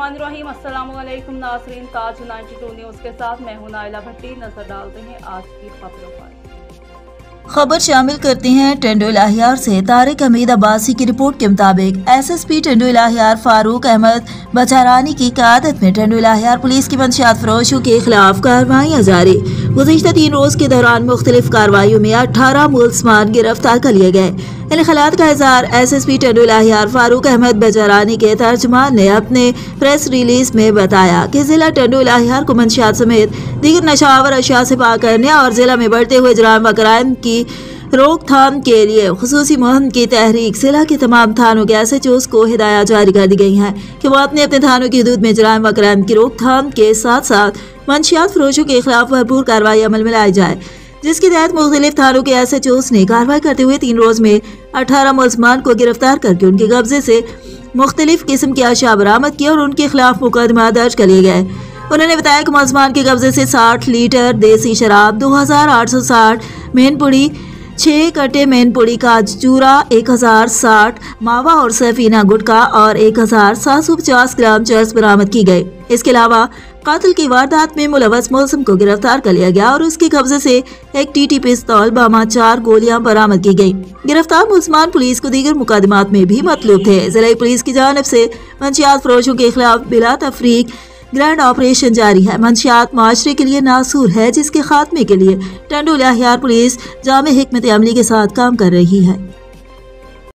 बिस्मिल्लाहिर्रहमानिर्रहीम। अस्सलाम वालेकुम नाज़रीन, ताज 92 न्यूज़ के साथ मैं हूं नाइला भट्टी। नजर डालते हैं आज की खबरों पर। खबर शामिल करते हैं टंडो लाहियार से। तारिक हमीद अब्बासी की रिपोर्ट के मुताबिक SSP टंडो लाहियार फारूक अहमद बचारानी की क़यादत में टंडो लाहियार पुलिस की मंशियात फरोशों के खिलाफ कार्रवाइयाँ जारी। गुज़िश्ता 3 रोज के दौरान मुख्तलिफ कार्रवाइयों में 18 मुलज़मान गिरफ्तार कर लिए गए। इन खिलात का इज़हार SSP टंडो लाहियार फारूक अहमद बचारानी के तर्जुमान ने अपने प्रेस रिलीज में बताया कि जिला टंडो लाहियार को मंशियात समेत दीगर नशावर अशिया से पाक करने और जिला में बढ़ते हुए जुर्म व क्राइम की रोकथाम के लिए खुसूसी मुहिम की तहरीक जिला के तमाम थानों के SHOs को हिदायत जारी कर दी गई हैं कि वो अपने अपने थानों की हदूद में जुर्म व क्राइम की रोकथाम के साथ साथ मंशियात फरोशों के खिलाफ भरपूर कार्रवाई अमल में लाई जाए, जिसके तहत मुख्तलिफ थानों के SHOs ने कार्रवाई करते हुए 3 रोज में 18 मुलज़मान को गिरफ्तार करके उनके कब्जे से मुख्तलिफ किस्म की अशिया बरामद की और उनके खिलाफ मुकदमा दर्ज कर लिए गए। उन्होंने बताया कि मुलज़मान के कब्जे से 60 लीटर देसी शराब, 2860 मेनपुड़ी, 6 कट्टे मेनपुड़ी का चूरा, 1060 मावा और सफीना गुटका और 1750 ग्राम चर्स बरामद की गई। इसके अलावा कातिल की वारदात में मुलव्वस मुलज़िम को गिरफ्तार कर लिया गया और उसके कब्जे से एक TT पिस्तौल बमा 4 गोलियां बरामद की गई। गिरफ्तार मुलज़मान पुलिस को दीगर मुकदमात में भी मतलूब थे। जिला पुलिस की जानिब से मंशियात फरोशों के खिलाफ बिला तफरीक ग्रैंड ऑपरेशन जारी है। मंशियात माशरे के लिए नासूर है, जिसके खात्मे के लिए टंडो लाहियार पुलिस जामे हिकमत अमली के साथ काम कर रही है।